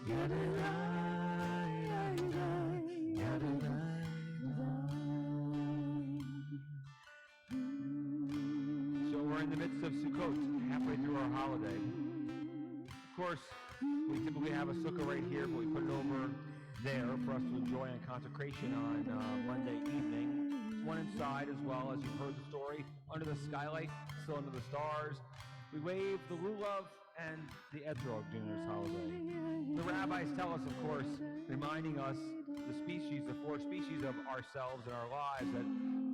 So we're in the midst of Sukkot, halfway through our holiday. Of course, we typically have a sukkah right here, but we put it over there for us to enjoy on consecration on Monday evening. There's one inside as well, as you've heard the story, under the skylight, still under the stars. We wave the lulav and the etrog during this holiday. The rabbis tell us, of course, reminding us the four species of ourselves and our lives, that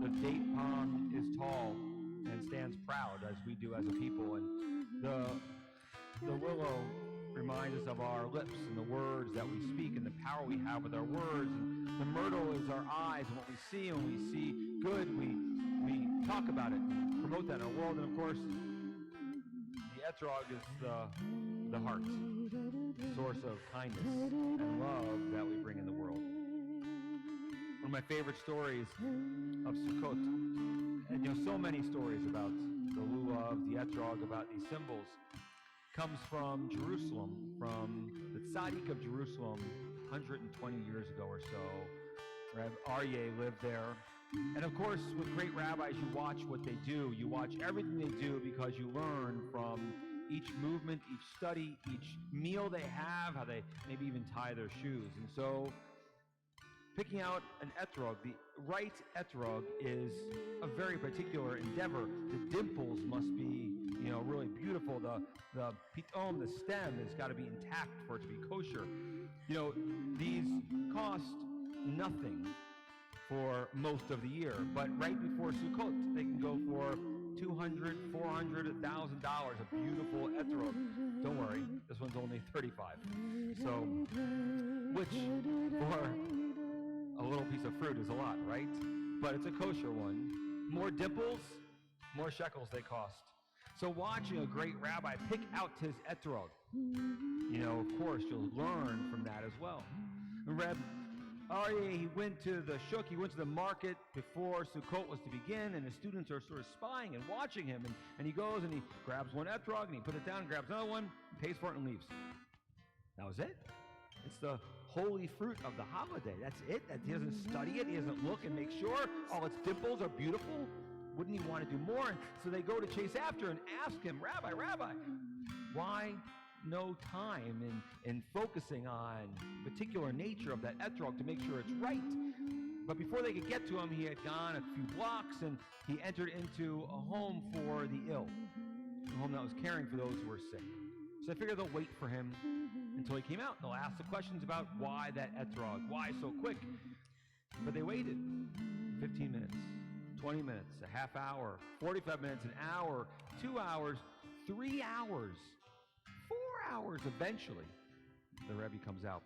the date palm is tall and stands proud, as we do as a people, and the willow reminds us of our lips and the words that we speak and the power we have with our words. And the myrtle is our eyes, and what we see, and when we see good, we talk about it and promote that in our world. And of course, the etrog is the heart, source of kindness and love that we bring in the world. One of my favorite stories of Sukkot, and so many stories about the lulav, the etrog, about these symbols, comes from Jerusalem, from the tzaddik of Jerusalem, 120 years ago or so. Reb Aryeh lived there. And of course, with great rabbis, you watch what they do. You watch everything they do because you learn from each movement, each study, each meal they have, how they maybe even tie their shoes. And so, picking out an etrog, the right etrog, is a very particular endeavor. The dimples must be, really beautiful. The pitom, the stem, has got to be intact for it to be kosher. These cost nothing for most of the year, but right before Sukkot, they can go for $200, $400, $1,000, a beautiful etrog. Don't worry, this one's only $35. So, which for a little piece of fruit is a lot, right? But it's a kosher one. More dimples, more shekels they cost. So watching a great rabbi pick out his etrog, of course, you'll learn from that as well. Reb Aryeh, he went to the shuk, he went to the market before Sukkot was to begin, and the students are sort of spying and watching him, and he goes and he grabs one etrog, and he puts it down, grabs another one, pays for it, and leaves. That was it. It's the holy fruit of the holiday. That's it. He doesn't study it. He doesn't look and make sure all its dimples are beautiful. Wouldn't he want to do more? And so they go to chase after and ask him, Rabbi, why no time in focusing on the particular nature of that etrog to make sure it's right? But before they could get to him, he had gone a few blocks and he entered into a home for the ill, a home that was caring for those who were sick. So I figured they'll wait for him until he came out. They'll ask the questions about why that etrog, why so quick. But they waited 15 minutes, 20 minutes, a half hour, 45 minutes, an hour, 2 hours, 3 hours, 4 hours. Eventually, the Rebbe comes out,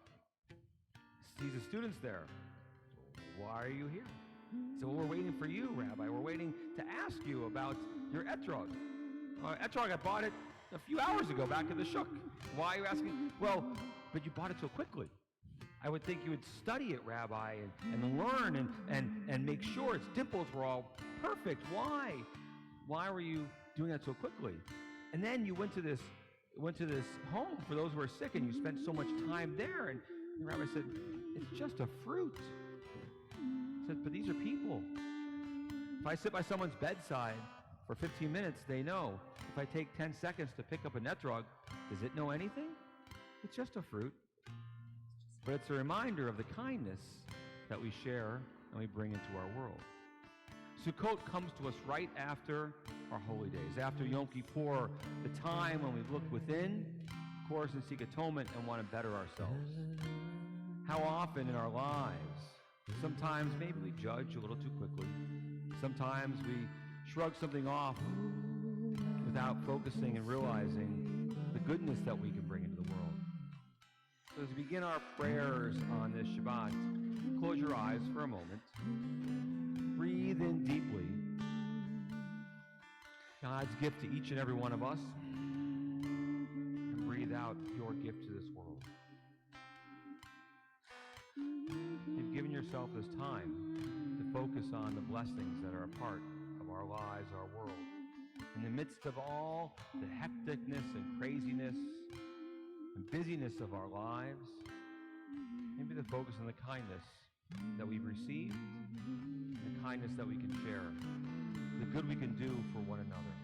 sees the students there. Why are you here? So, well, we're waiting for you, Rabbi. We're waiting to ask you about your etrog. Etrog, I bought it a few hours ago back at the shuk. Why are you asking? Well, but you bought it so quickly. I would think you would study it, Rabbi, and learn and make sure its dimples were all perfect. Why? Why were you doing that so quickly? And then you went to this home for those who are sick, and you spent so much time there. And the Rabbi said, it's just a fruit. He said, but these are people. If I sit by someone's bedside for 15 minutes, they know. If I take 10 seconds to pick up a etrog, does it know anything? It's just a fruit. But it's a reminder of the kindness that we share and we bring into our world. Sukkot comes to us right after our holy days, after Yom Kippur, the time when we look within, of course, and seek atonement and want to better ourselves. How often in our lives, sometimes maybe we judge a little too quickly. Sometimes we shrug something off without focusing and realizing the goodness that we can bring into the world. So as we begin our prayers on this Shabbat, close your eyes for a moment. Breathe in deeply. God's gift to each and every one of us. And breathe out your gift to this world. You've given yourself this time to focus on the blessings that are a part of our lives, our world. In the midst of all the hecticness and craziness and busyness of our lives, maybe the focus on the kindness that we've received, the kindness that we can share, the good we can do for one another.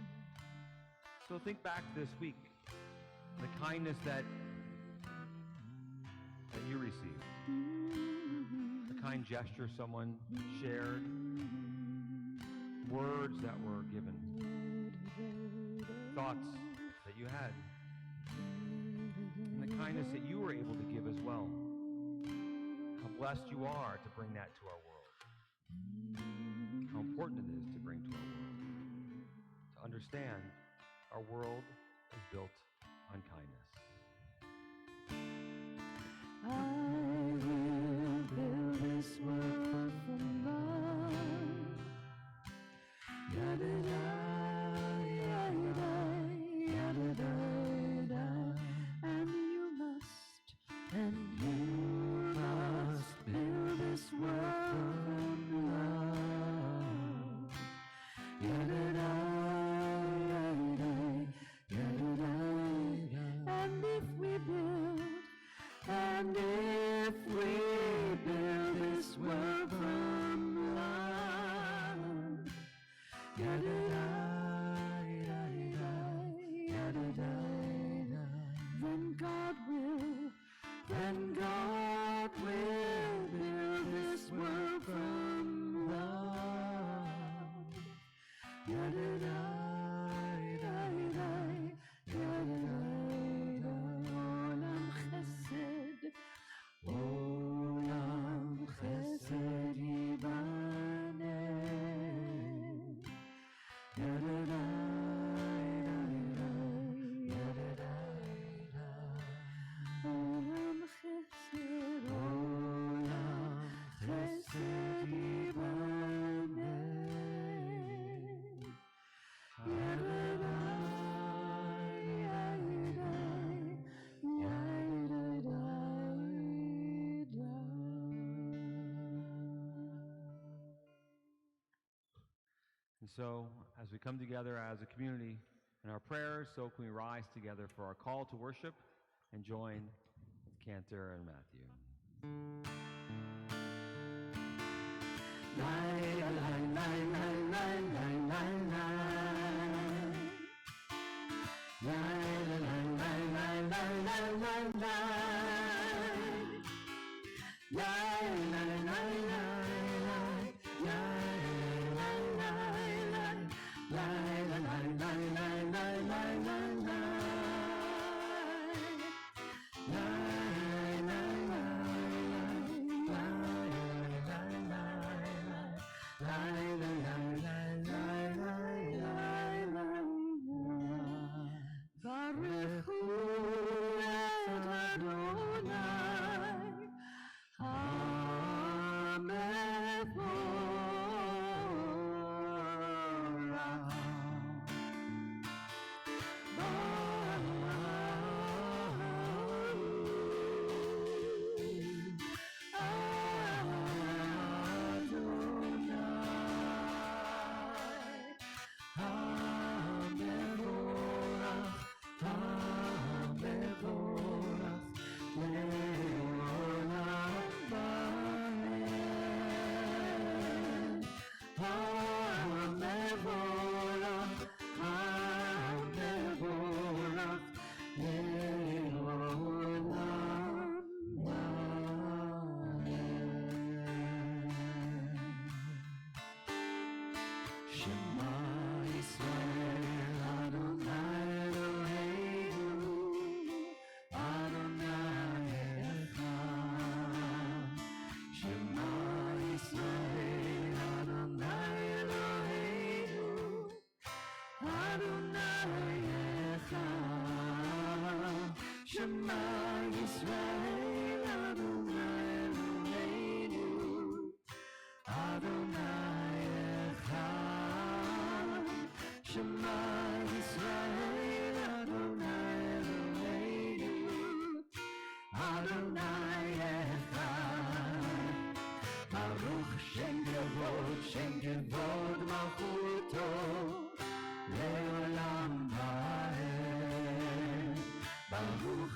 So think back this week, the kindness that you received, the kind gesture someone shared, words that were given, thoughts that you had, and the kindness that you were able to give as well. How blessed you are to bring that to our world. How important it is to bring to our world. To understand our world is built on kindness. I will build this world from love. Yada-da, yada-da, yada-da-da. And you must build this world from love. Yada-da, yada-da, yada-da. And if we build this world from love, yada-da, yada-da, yada-da, then God will build this world from love, yada-da, yada-da, yada-da, olam chesed. Olam chesed yibane, yada-da, yada-da, yada-da. Olam chesed yibane, yada-da, yada-da, yada-da. And so, as we come together as a community in our prayers, so can we rise together for our call to worship and join with Cantor and Matthew.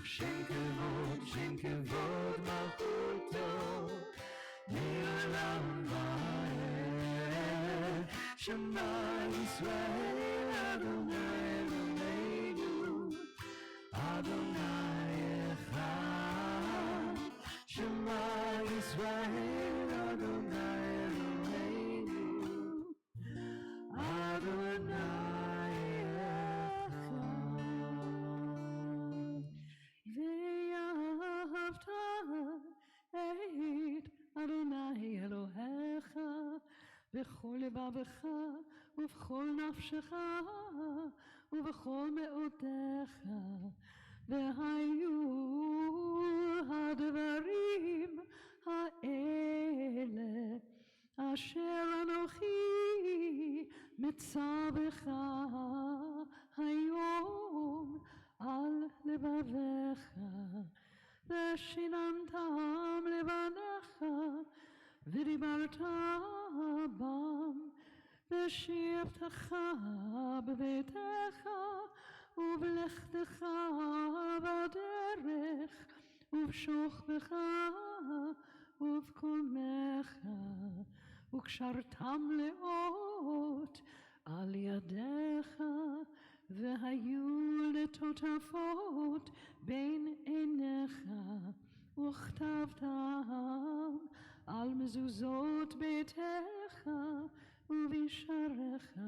Schenke Shema Yisrael Adonai Eloheinu Adonai Echad Shema Yisrael Adonai Eloheinu Adonai Echad Ve'ahavta et Adonai Elohecha בכל לבבך ובכל נפשך ובכל מאודך והיו הדברים האלה אשר אנוכי מצווך היום על לבבך ושיננתם לבניך ודיברת בם ושבתך בביתך ובלכתך בדרך ובשוכבך ובקומך וקשרתם לאות על ידיך והיו לטוטפות בין עיניך וכתבתם על מזוזות ביתך ובשעריך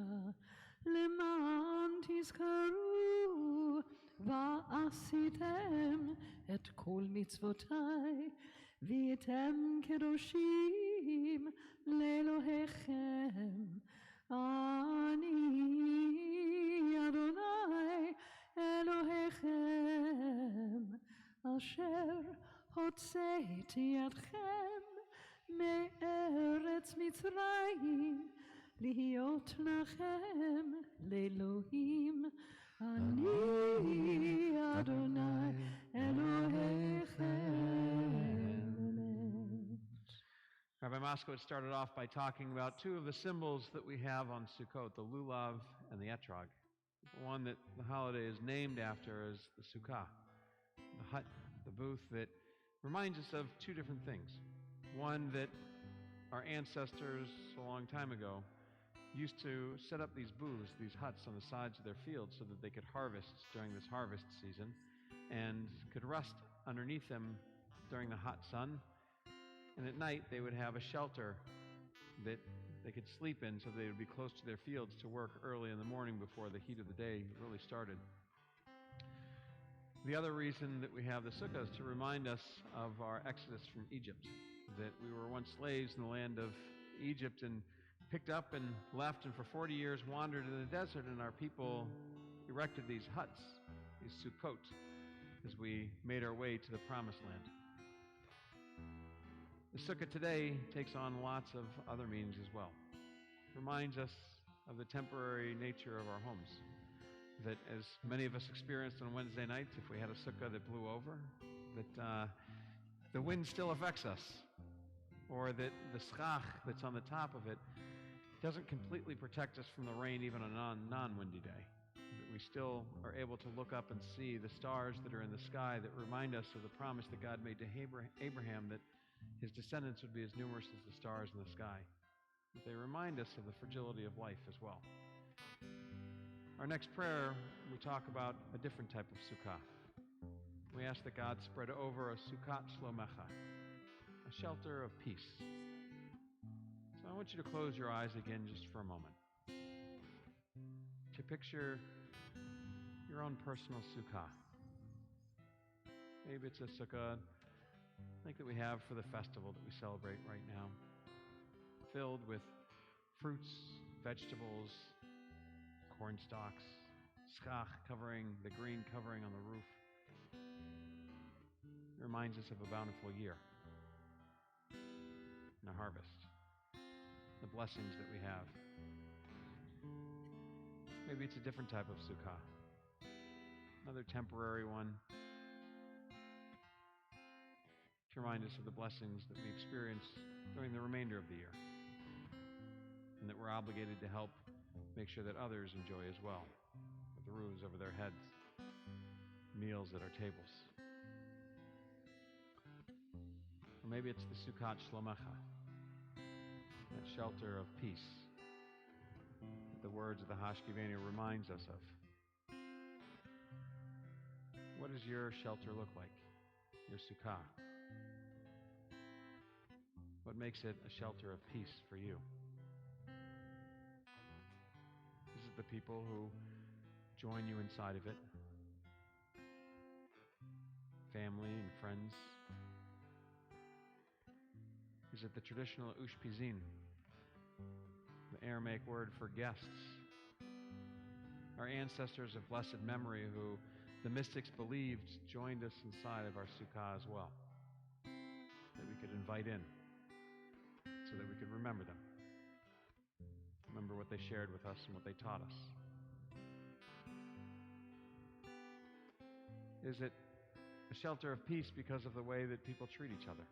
למען תזכרו ועשיתם את כל מצוותיי והייתם קדושים לאלוהיכם אני אדוני אלוהיכם אשר הוצאתי אתכם מארץ מצרים להיות לכם לאלוהים אני אדוני אלוהיכם. Rabbi Moskowitz started off by talking about two of the symbols that we have on Sukkot, the lulav and the etrog. The one that the holiday is named after is the sukkah, the hut, the booth that reminds us of two different things. One, that our ancestors a long time ago used to set up these booths, these huts on the sides of their fields so that they could harvest during this harvest season and could rest underneath them during the hot sun. And at night they would have a shelter that they could sleep in so they would be close to their fields to work early in the morning before the heat of the day really started. The other reason that we have the sukkah is to remind us of our exodus from Egypt, that we were once slaves in the land of Egypt and picked up and left and for 40 years wandered in the desert, and our people erected these huts, these sukkot, as we made our way to the promised land. The sukkah today takes on lots of other meanings as well. It reminds us of the temporary nature of our homes, that as many of us experienced on Wednesday nights, if we had a sukkah that blew over, that the wind still affects us, or that the schach that's on the top of it doesn't completely protect us from the rain even on a non-windy day. That we still are able to look up and see the stars that are in the sky that remind us of the promise that God made to Abraham that his descendants would be as numerous as the stars in the sky. That they remind us of the fragility of life as well. Our next prayer, we talk about a different type of sukkah. We ask that God spread over a sukkat shlomecha, a shelter of peace. So I want you to close your eyes again just for a moment, to picture your own personal sukkah. Maybe it's a sukkah like that we have for the festival that we celebrate right now, filled with fruits, vegetables, corn stalks, schach covering, the green covering on the roof. It reminds us of a bountiful year and a harvest, the blessings that we have. Maybe it's a different type of sukkah, another temporary one, to remind us of the blessings that we experience during the remainder of the year, and that we're obligated to help make sure that others enjoy as well, with the roofs over their heads, meals at our tables. Or maybe it's the Sukkat Shlomecha, that shelter of peace, the words of the Hashkivenu reminds us of. What does your shelter look like? Your sukkah? What makes it a shelter of peace for you? Is it the people who join you inside of it? Family and friends? Is it the traditional ushpizin, the Aramaic word for guests? Our ancestors of blessed memory who the mystics believed joined us inside of our sukkah as well, that we could invite in so that we could remember them, remember what they shared with us and what they taught us. Is it a shelter of peace because of the way that people treat each other?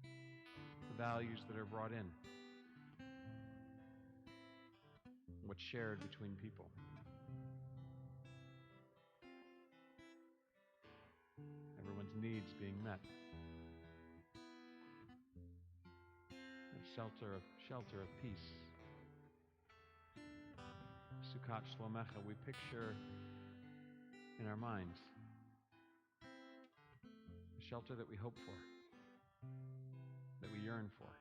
The values that are brought in? What's shared between people? Everyone's needs being met. A shelter of peace. Sukkot Shlomecha, we picture in our minds a shelter that we hope for, that we yearn for.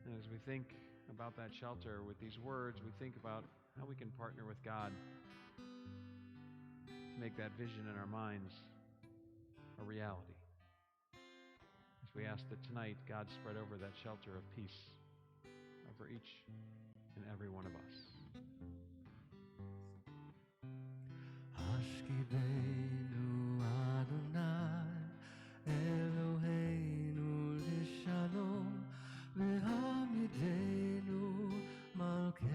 And as we think about that shelter with these words, we think about how we can partner with God to make that vision in our minds a reality. As we ask that tonight God spread over that shelter of peace over each and every one of us. Hashkivenu Adonai Eloheinu Lishalom Vehamidenu Malkeinu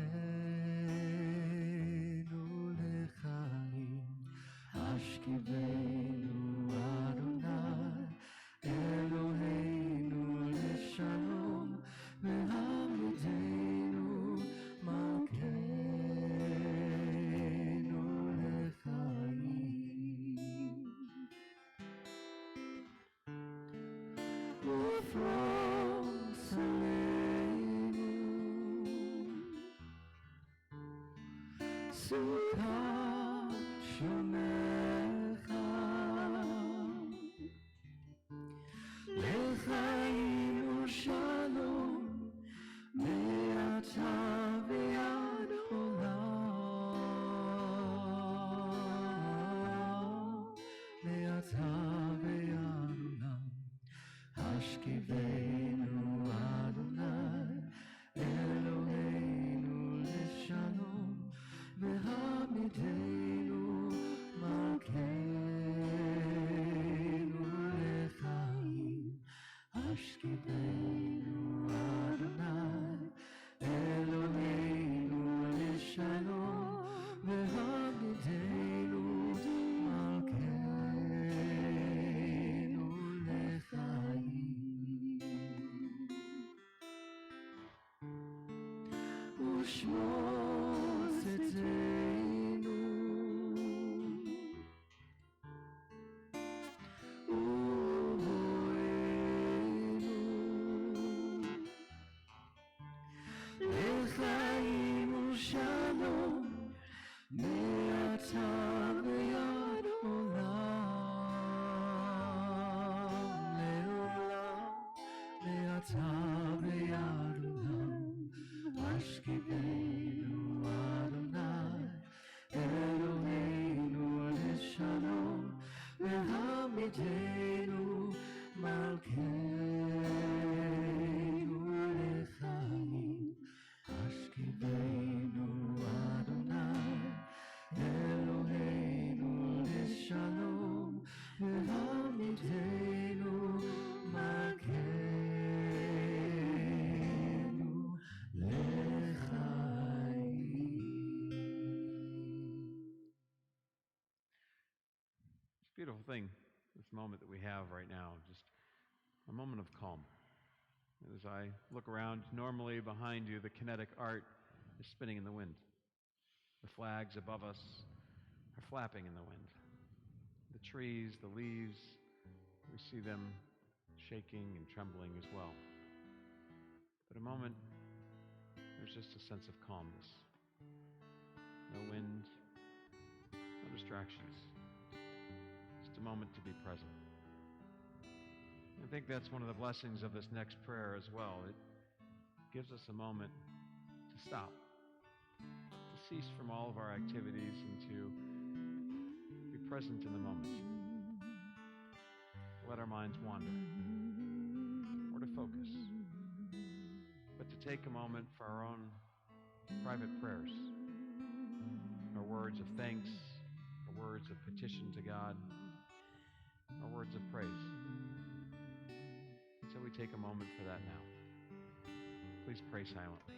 Lechaim. Hashkivenu Adonai Eloheinu Lishalom Vehamidenu Malkeinu Lechaim. Ufros Aleinu Sukkot Shomecha Lechaim Ushalom Me'ata ve'ad olam Me'ata ve'ad olam Hashkivenu Adonai Eloheinu Lishalom Vehamidenu Malkeinu Lechaim. Hashkivenu Adonai Eloheinu Lishalom Vehamidenu Malkeinu Lechaim. Ushmo Tzedenu Uhoenu Lechaim Ushalom Me'ata ve'ad olam Le'olam Me'ata ve'ad olam Hashkivenu Adonai Eloheinu Lishalom Vehamidenu Malkeinu Lechaim. Hashkivenu Adonai Eloheinu Lishalom Vehamidenu Malkeinu Lechaim. It's a beautiful thing, this moment that we have right now, just a moment of calm. As I look around, normally behind you, the kinetic art is spinning in the wind. The flags above us are flapping in the wind. The trees, the leaves, we see them shaking and trembling as well. But a moment there's just a sense of calmness. No wind, no distractions. Just a moment to be present. I think that's one of the blessings of this next prayer as well. It gives us a moment to stop, to cease from all of our activities and to be present in the moment. Let our minds wander, or to focus, but to take a moment for our own private prayers, our words of thanks, our words of petition to God, our words of praise. So we take a moment for that now. Please pray silently.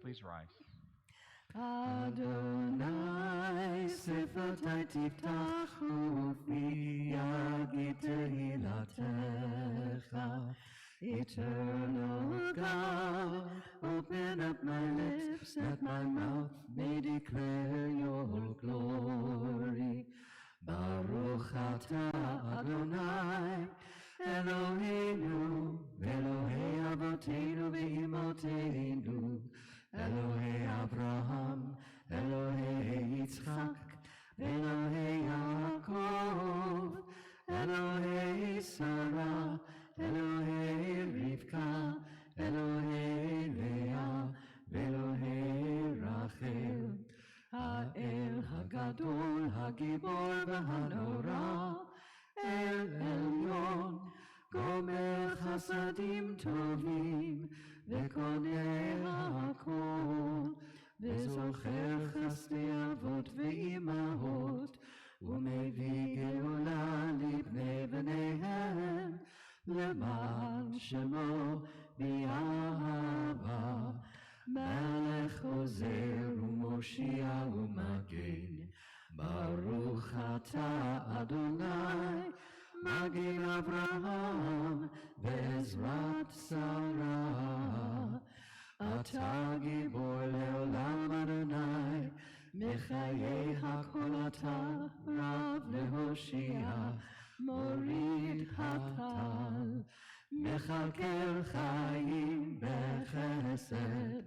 Please rise. Adonai sefratai tiftachu fi yagid tehilatecha. Eternal God, open up my lips, that my mouth may declare your glory. Baruch atah Adonai, Eloheinu, Elohei Avotenu ve'imotenu, Elohei Abraham, Elohei Yitzchak, Elohei Yaakov, Elohei Sarah, Elohei Rivka, Elohei Leah, Elohei Rachel, Ha'el Hagadol, Hagibor v'Hanora, El Elyon, Gomer Chasadim Tovim, וקונה הכל, וזוכר חסדי אבות ואימהות, ומביא גאולה לבני בניהם, למען שמו באהבה. מלך עוזר ומושיע ומגן, ברוך אתה אדוני, מגן אברהם בעזרת שרה. אתה גיבור לעולם אדוני, מחיי הכל אתה רב להושיע, מוריד הטל, מכלכל חיים בחסד,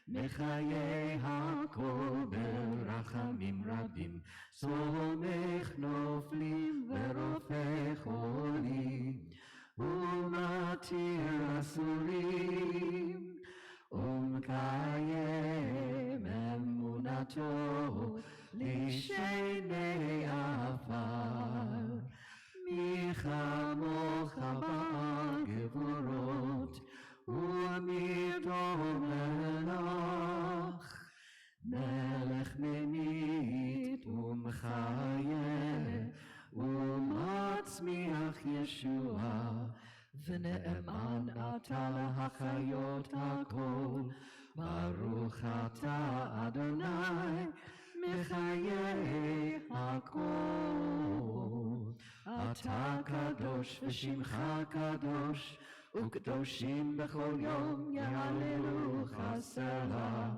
מחיי הכל ברחמים רבים, סומך נופלים ורופא חולים, ומתיר אסורים, ומקיים אמונתו לשני עפר. מי כמוך בגבורות, ומי דום לך, מלך ממית ומחיה, ומצמיח ישועה, ונאמן אתה להחיות הכל. ברוך אתה אדוני, מחיי הכל. אתה קדוש ושמך קדוש, וקדושים בכל יום יהללוך סלה.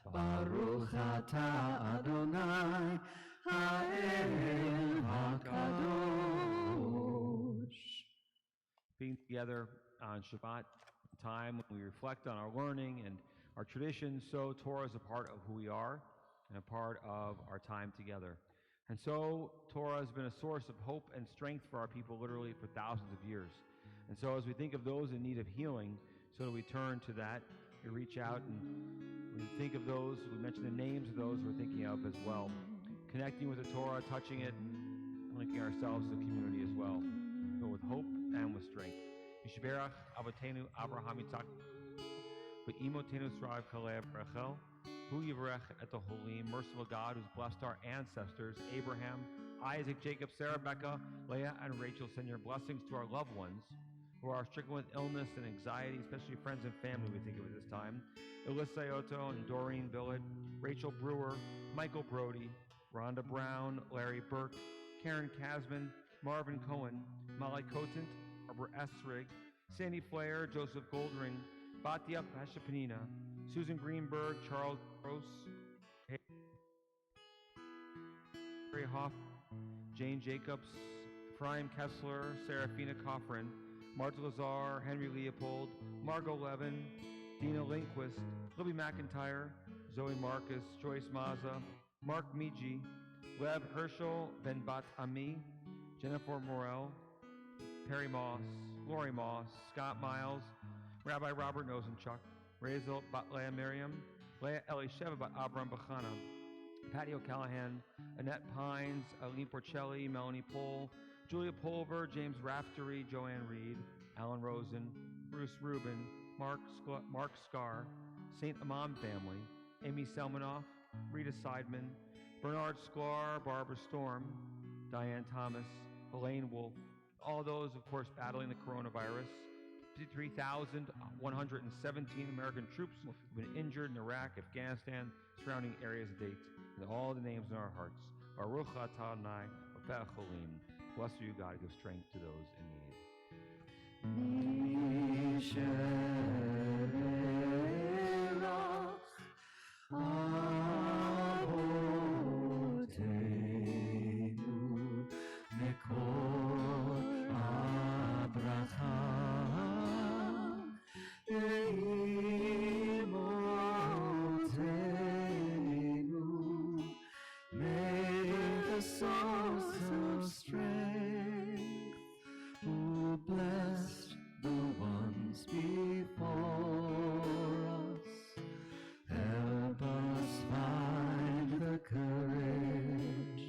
ברוך אתה אדוני, האל הקדוש. Being together on Shabbat time, when we reflect on our learning and our traditions, so Torah is a part of who we are and a part of our time together. And so Torah has been a source of hope and strength for our people literally for thousands of years. And so as we think of those in need of healing, so we turn to that, we reach out, and we think of those, we mention the names of those we're thinking of as well. Connecting with the Torah, touching it, and linking ourselves to the community as well. Filled with hope and with strength. Yishberach Avotenu Abraham Yitzchak V'imotenu Srav Kalev Rachel Hu Yivrech et the Holy, merciful God who's blessed our ancestors, Abraham, Isaac, Jacob, Sarah, Becca, Leah, and Rachel. Send your blessings to our loved ones who are stricken with illness and anxiety, especially friends and family we think of at this time. Alyssa Oto and Doreen Billet, Rachel Brewer, Michael Brody, Rhonda Brown, Larry Burke, Karen Kasman, Marvin Cohen, Molly Cotant, Barbara Esrig, Sandy Flair, Joseph Goldring, Batia Pashapanina, Susan Greenberg, Charles Gross, Harry Hoff, Jane Jacobs, Ephraim Kessler, Serafina Coffrin, Marta Lazar, Henry Leopold, Margot Levin, Dina Lindquist, Libby McIntyre, Zoe Marcus, Joyce Maza, Mark Miji, Lev Herschel, Ben Bat Ami, Jennifer Morel, Perry Moss, Lori Moss, Scott Miles, Rabbi Robert Nosenchuk, Razel Bat-Leah Miriam, Leah Elisheva Bat Abram Bachana, Patty O'Callahan, Annette Pines, Eileen Porcelli, Melanie Pohl, Julia Pulver, James Raftery, Joanne Reed, Alan Rosen, Bruce Rubin, Mark Scar, St. Amam family, Amy Selmanoff, Rita Seidman, Bernard Sklar, Barbara Storm, Diane Thomas, Elaine Wolf, all those, of course, battling the coronavirus. 53,117 American troops have been injured in Iraq, Afghanistan, surrounding areas of date, and all the names in our hearts. Baruch atah Adonai, B'Peh Cholim. Blessed are you, God, give strength to those in need. Blessed the ones before us, help us find the courage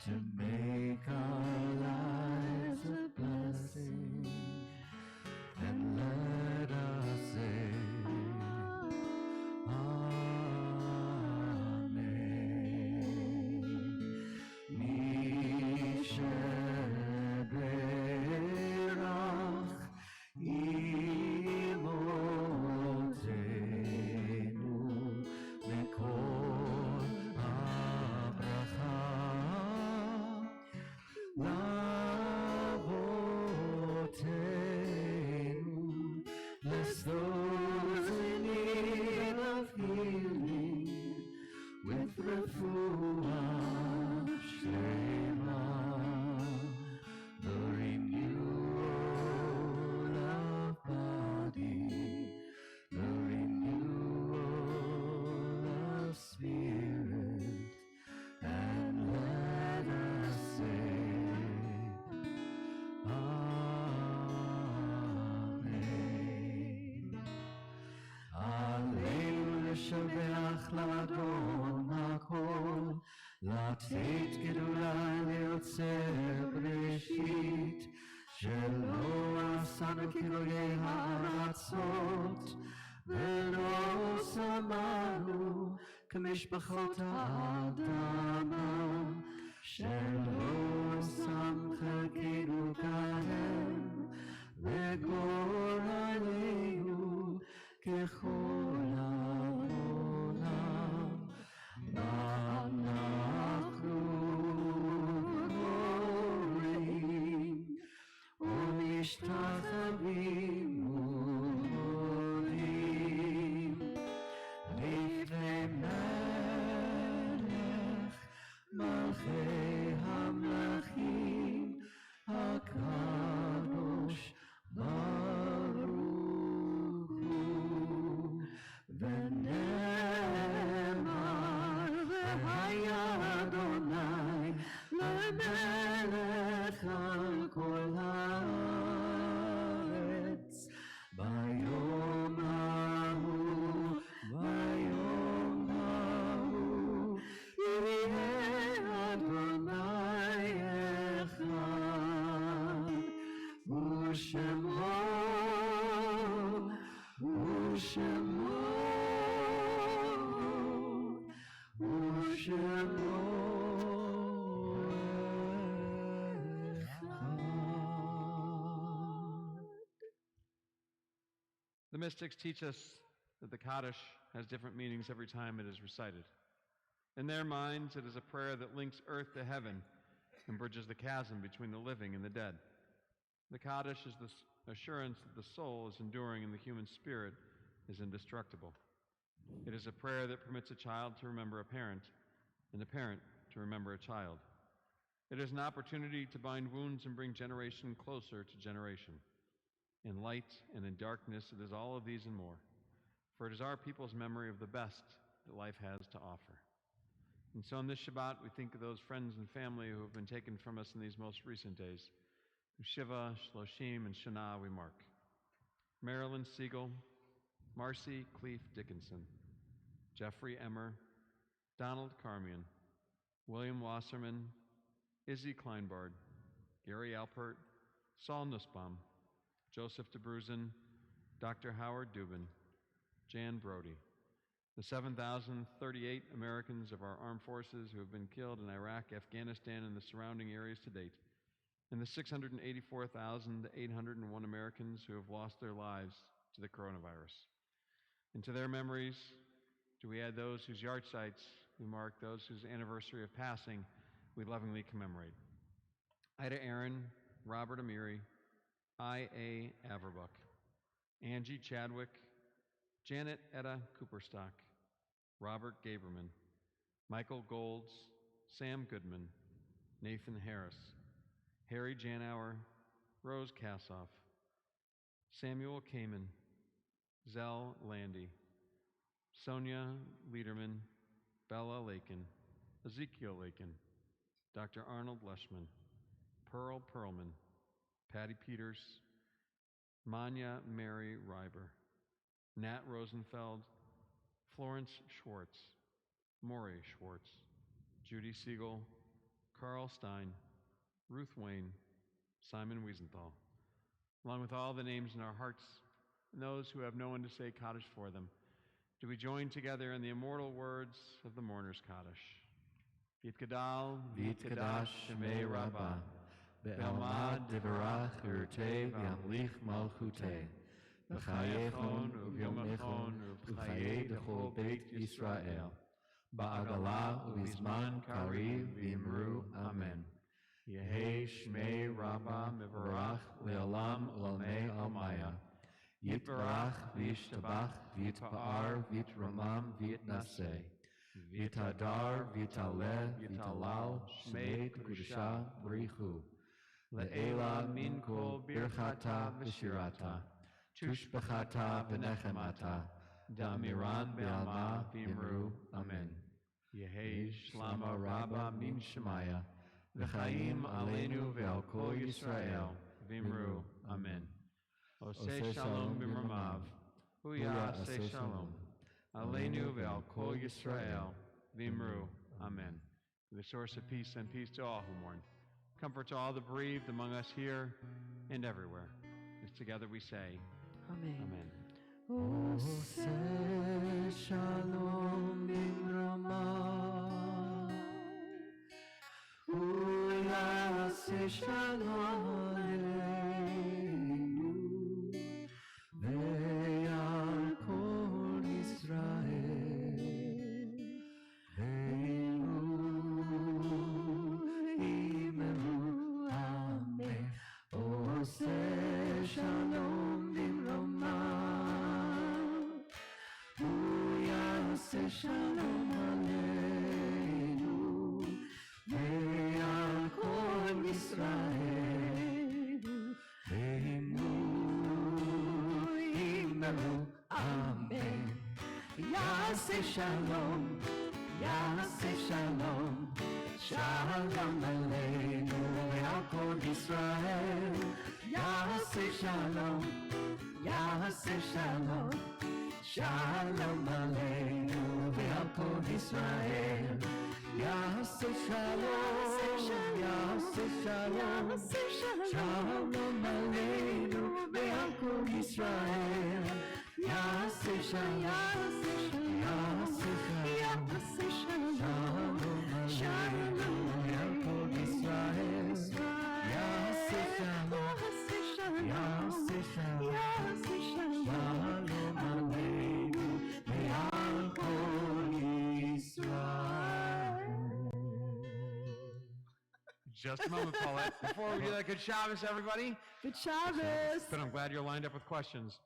to make our lives a blessing, and let us say bless those in need of healing with refuah shlema, the renewal of body, the renewal of spirit, and let us say לשבח לאדון הכל, לתת גדולה ליוצר בראשית, שלא עשנו כגויי הארצות, ולא שמנו כמשפחות האדמה, שלא שם חלקנו כהם, וגורלנו ככל העולם. אנחנו גורלים ומשתחווים ומודים לפני מלך מלכי המלכים הקדוש ברוך הוא. Adonai Echad, U'Shemo The mystics teach us that the Kaddish has different meanings every time it is recited. In their minds, it is a prayer that links earth to heaven and bridges the chasm between the living and the dead. The Kaddish is the assurance that the soul is enduring and the human spirit is indestructible. It is a prayer that permits a child to remember a parent and a parent to remember a child. It is an opportunity to bind wounds and bring generation closer to generation. In light and in darkness, it is all of these and more, for it is our people's memory of the best that life has to offer. And so on this Shabbat, we think of those friends and family who have been taken from us in these most recent days. Shiva, Shloshim, and Shana we mark. Marilyn Siegel, Marcy Cleef Dickinson, Jeffrey Emmer, Donald Carmian, William Wasserman, Izzy Kleinbard, Gary Alpert, Saul Nussbaum, Joseph DeBruzen, Dr. Howard Dubin, Jan Brody, the 7,038 Americans of our armed forces who have been killed in Iraq, Afghanistan, and the surrounding areas to date, and the 684,801 Americans who have lost their lives to the coronavirus. And to their memories, do we add those whose yard sites we mark, those whose anniversary of passing we lovingly commemorate. Ida Aaron, Robert Amiri, I.A. Averbuck, Angie Chadwick, Janet Etta Cooperstock, Robert Gaberman, Michael Golds, Sam Goodman, Nathan Harris, Harry Janauer, Rose Kassoff, Samuel Kamen, Zell Landy, Sonia Liederman, Bella Lakin, Ezekiel Lakin, Dr. Arnold Leschman, Pearl Perlman, Patty Peters, Manya Mary Reiber, Nat Rosenfeld, Florence Schwartz, Maury Schwartz, Judy Siegel, Carl Stein, Ruth Wayne, Simon Wiesenthal, along with all the names in our hearts and those who have no one to say Kaddish for them, do we join together in the immortal words of the mourner's Kaddish. Yitkadal, V'yitkadash Shemei Rabbah, Be'elmad Devarach Urtei V'yamlich Malchutei, B'chayechon U'vyomechon U'chayei Dechol Beit Yisrael, Ba'agala U'izman Kariv V'imru Amen. Yehei Shmei Rabbah Mevarach Le'olam Olamei Almaya, Yitbarach V'yishtabach V'yitpa'ar V'yitramam V'yitnaseh, V'yitadar V'yitaleh V'yitalal Shmei Kedusha B'richu, Le'ela min kol birchata v'shirata, tushbechata v'nechemata, da'amiran be'alma v'imru, Amen. Yehi shlama rabba min shemaya, v'chaim aleinu ve'al kol Yisrael, v'imru, Amen. Oseh shalom b'mramav, huya aseh shalom, aleinu ve'al kol Yisrael, v'imru, Amen. The source of peace, and peace to all who mourn. Comfort to all the bereaved among us here and everywhere. As together we say, Amen. Amen. Oseh shalom b'mramav, huya aseh shalom aleinu, ve'al kol Yisrael, Oseh shalom b'mramav, huya aseh shalom aleinu, ve'al kol Yisrael, v'imru, Amen. Yaseh shalom, Yaseh shalom, shalom aleinu ve'al kol Yisrael. Yaseh shalom, Yaseh shalom, shalom aleinu ve'al kol Yisrael. Yaseh Shalom, Yaseh Shalom, Shalom Aleinu ve'al kol Yisrael. Yaseh Shalom, Yaseh Shalom, Shalom Aleinu ve'al kol Yisrael. Yaseh Shalom, Yaseh Shalom, Shalom Aleinu ve'al kol Yisrael. Just a moment, Paulette. Before we do that, good Shabbos, everybody. Good Shabbos. But I'm glad you're lined up with questions.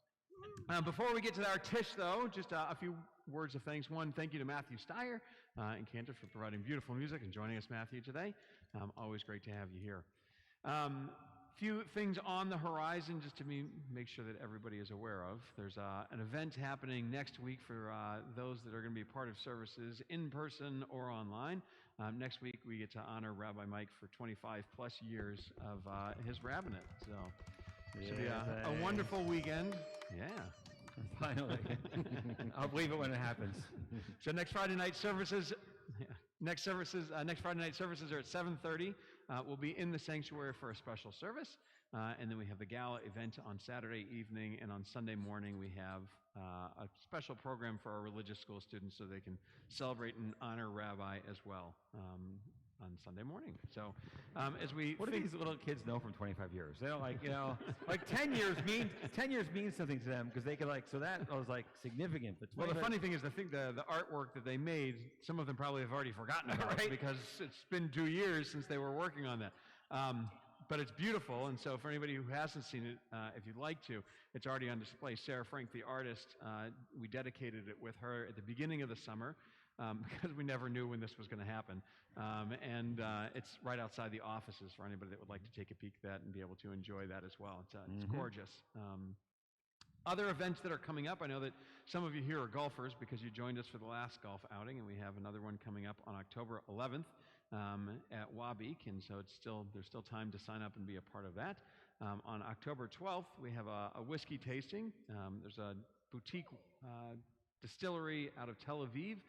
Before we get to our Tish, though, just a few words of thanks. One, thank you to Matthew Steyer and Cantor for providing beautiful music and joining us, Matthew, today. Always great to have you here. Few things on the horizon just to make sure that everybody is aware of. There's an event happening next week for those that are going to be part of services in person or online. Next week, we get to honor Rabbi Mike for 25 plus years of his rabbinate. So it should be a wonderful weekend. Yeah. Finally. I'll believe it when it happens. So next Friday night services are at 7:30. We'll be in the sanctuary for a special service. And then we have the gala event on Saturday evening. And on Sunday morning, we have a special program for our religious school students so they can celebrate and honor Rabbi as well on Sunday morning. So as we What do these little kids know from 25 years? They don't like 10 years means something to them because they could so that was significant. But well, the funny thing is, I think the artwork that they made, some of them probably have already forgotten about it because it's been 2 years since they were working on that. But it's beautiful, and so for anybody who hasn't seen it, if you'd like to, it's already on display. Sarah Frank, the artist, we dedicated it with her at the beginning of the summer because we never knew when this was going to happen. And it's right outside the offices for anybody that would like to take a peek at that and be able to enjoy that as well. It's gorgeous. Other events that are coming up, I know that some of you here are golfers because you joined us for the last golf outing, and we have another one coming up on October 11th at Wabeek, and so there's still time to sign up and be a part of that. On October 12th, we have a whiskey tasting. There's a boutique distillery out of Tel Aviv,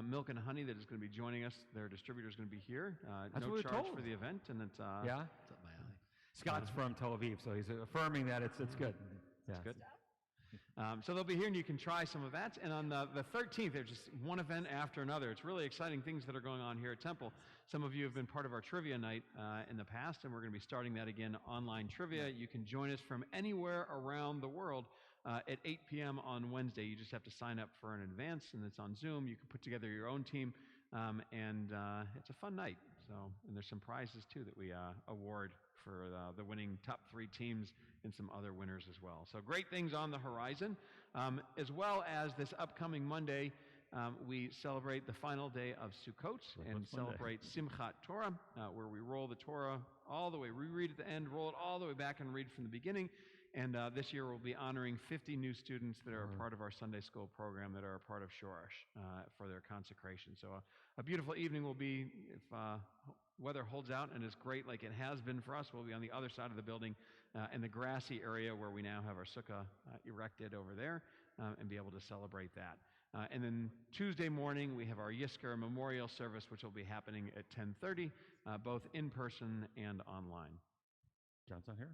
Milk and Honey, that is going to be joining us. Their distributor is going to be here. No charge for the event, and it's yeah. It's up my alley. Scott's from Tel Aviv, so he's affirming that it's good. Yeah, it's good. So they'll be here, and you can try some of that. And on the 13th, there's just one event after another. It's really exciting things that are going on here at Temple. Some of you have been part of our trivia night in the past, and we're going to be starting that again, online trivia. You can join us from anywhere around the world at 8 p.m. on Wednesday. You just have to sign up for an advance, and it's on Zoom. You can put together your own team, and it's a fun night. And there's some prizes, too, that we award for the winning top 3 teams and some other winners as well. So great things on the horizon. As well as this upcoming Monday, we celebrate the final day of Sukkot and celebrate Simchat Torah, where we roll the Torah all the way, reread at the end, roll it all the way back and read from the beginning. And this year we'll be honoring 50 new students that are a part of our Sunday school program that are a part of Shoresh for their consecration. So a beautiful evening will be, if weather holds out and is great like it has been for us, we'll be on the other side of the building in the grassy area where we now have our sukkah erected over there and be able to celebrate that. And then Tuesday morning we have our Yisker Memorial Service, which will be happening at 10:30, both in person and online. John's not here?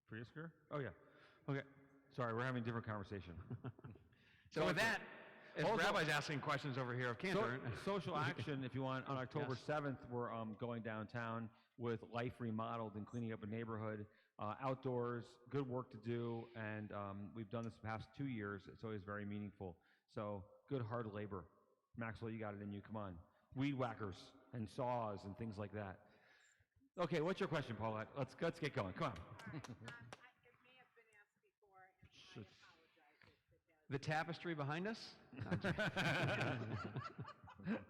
For Yisker? Oh, yeah. Okay. Sorry, we're having a different conversation. So with that, as Rabbi's asking questions over here of Cantor. Social action, if you want, on October 7th, we're going downtown with Life Remodeled and cleaning up a neighborhood, outdoors, good work to do, and we've done this the past 2 years. It's always very meaningful. So good hard labor. Maxwell, you got it in you. Come on. Weed whackers and saws and things like that. Okay, what's your question, Paulette? Let's get going. Come on. It may have been asked before, and I apologize if it has. The tapestry behind us? With all that's going on in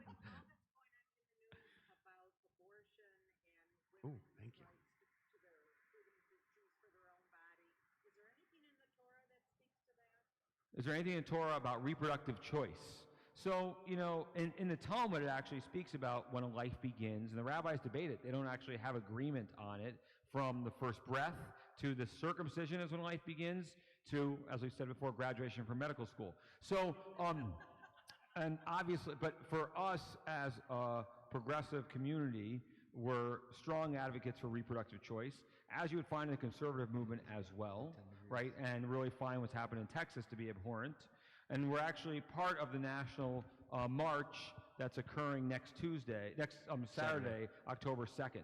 the news about abortion and women's thank you. rights to their freedom to choose for their own body, is there anything in the Torah that speaks to that? Is there anything in Torah about reproductive choice? So, in the Talmud, it actually speaks about when a life begins, and the rabbis debate it. They don't actually have agreement on it, from the first breath to the circumcision is when life begins to, as we said before, graduation from medical school. So, And obviously, but for us as a progressive community, we're strong advocates for reproductive choice, as you would find in the conservative movement as well, right? And really find what's happened in Texas to be abhorrent. And we're actually part of the national march that's occurring next Saturday, October 2nd.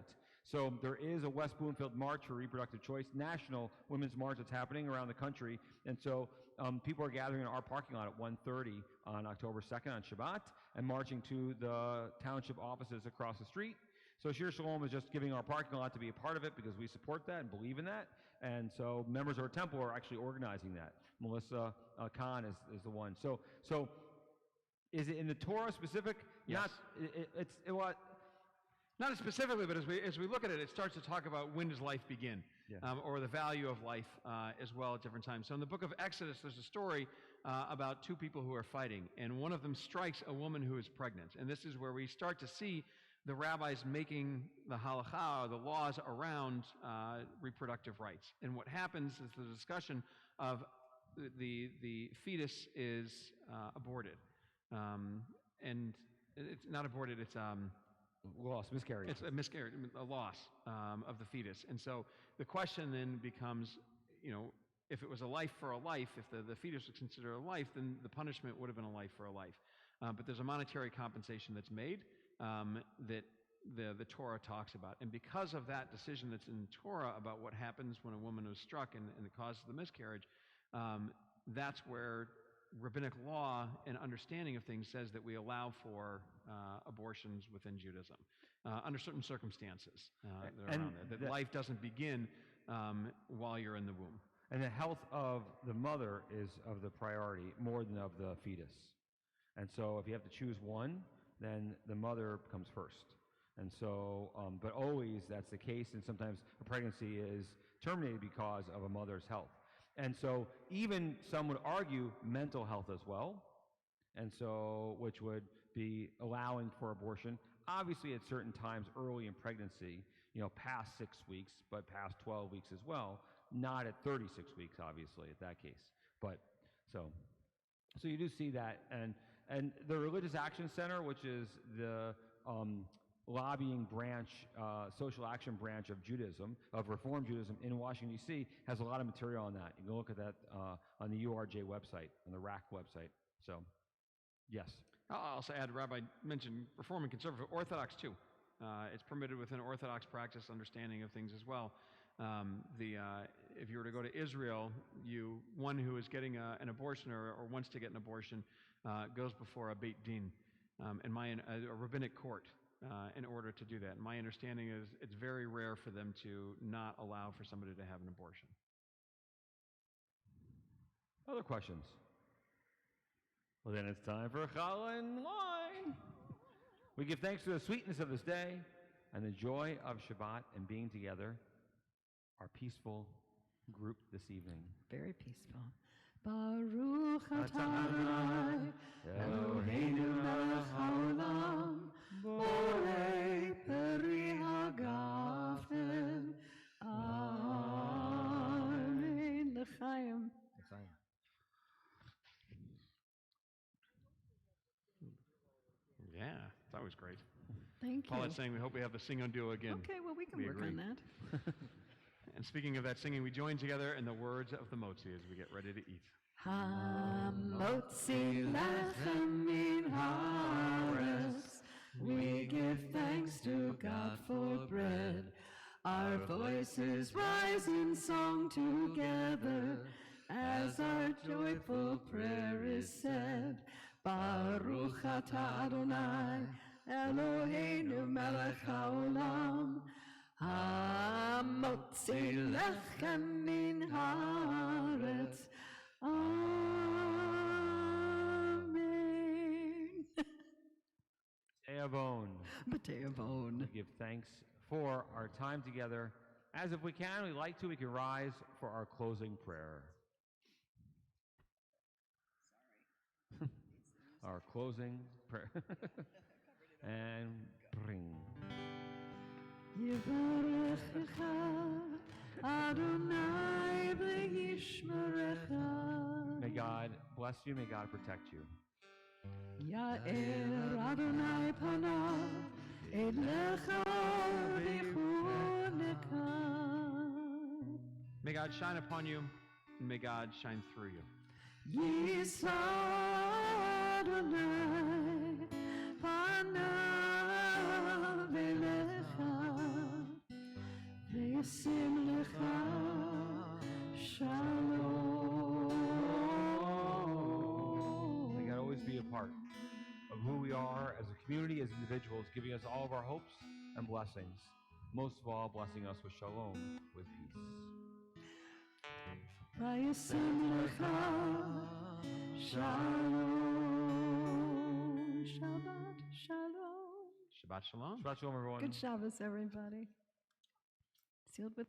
So there is a West Bloomfield March for Reproductive Choice, national women's march that's happening around the country. And so people are gathering in our parking lot at 1:30 on October 2nd on Shabbat and marching to the township offices across the street. So Shir Shalom is just giving our parking lot to be a part of it because we support that and believe in that. And so members of our temple are actually organizing that. Melissa Khan is the one. So is it in the Torah specific? Yes. Not specifically, but as we look at it, it starts to talk about when does life begin, or the value of life as well at different times. So in the book of Exodus, there's a story about two people who are fighting, and one of them strikes a woman who is pregnant. And this is where we start to see the rabbis making the halakha, or the laws around reproductive rights. And what happens is the discussion of the fetus is aborted. And it's not aborted, it's miscarriage. It's a miscarriage, a loss of the fetus. And so the question then becomes, if it was a life for a life, if the fetus was considered a life, then the punishment would have been a life for a life. But there's a monetary compensation that's made that the Torah talks about. And because of that decision that's in Torah about what happens when a woman is struck and the cause of the miscarriage, that's where rabbinic law and understanding of things says that we allow for abortions within Judaism under certain circumstances that are around there. That life doesn't begin while you're in the womb. And the health of the mother is of the priority more than of the fetus. And so if you have to choose one, then the mother comes first. And so, but always that's the case, and sometimes a pregnancy is terminated because of a mother's health. And so even some would argue mental health as well, and so which would be allowing for abortion, obviously at certain times early in pregnancy, past 6 weeks, but past 12 weeks as well, not at 36 weeks, obviously, at that case. But so you do see that, and the Religious Action Center, which is the lobbying branch, social action branch of Judaism, of Reform Judaism in Washington, D.C., has a lot of material on that. You can look at that on the URJ website, on the RAC website. So, yes. I'll also add, Rabbi mentioned Reform and Conservative, Orthodox too. It's permitted within Orthodox practice, understanding of things as well. If you were to go to Israel, one who is getting an abortion or wants to get an abortion goes before a Beit Din, a rabbinic court, in order to do that. And my understanding is it's very rare for them to not allow for somebody to have an abortion. Other questions? Well, then it's time for Challah and wine. We give thanks for the sweetness of this day and the joy of Shabbat and being together, our peaceful group this evening. Very peaceful. Baruch atah Adonai, Eloheinu melech haolam, borei peri hagafen. Amen. L'chaim. Yeah, that was great. Thank you. Paulette's saying we hope we have the sing-on duo again. Okay, well, we can work on that. And speaking of that singing, we join together in the words of the Motzi as we get ready to eat. Ha-motzi lechem min haaretz. We give thanks to God for bread. Our voices rise in song together as our joyful prayer is said. Baruch atah Adonai, Eloheinu melech haolam. Ha-motzi lechem min haaretz. Amen. B'te'avon. We give thanks for our time together. As if we can, we can rise for our closing prayer. Our closing prayer. And bring. Yivarechecha Adonai v'yishmerecha. May God bless you. May God protect you. Ya'er Adonai panav elecha v'chuneka. May God shine upon you, and may God shine through you. Yisa Adonai panav elecha v'yasim lecha shalom. May God always be a part of who we are as a community, as individuals, giving us all of our hopes and blessings. Most of all, blessing us with shalom, with peace. Vayasim lecha shalom. Shabbat shalom. Shabbat shalom. Shabbat shalom, everyone. Good Shabbos, everybody. Sealed with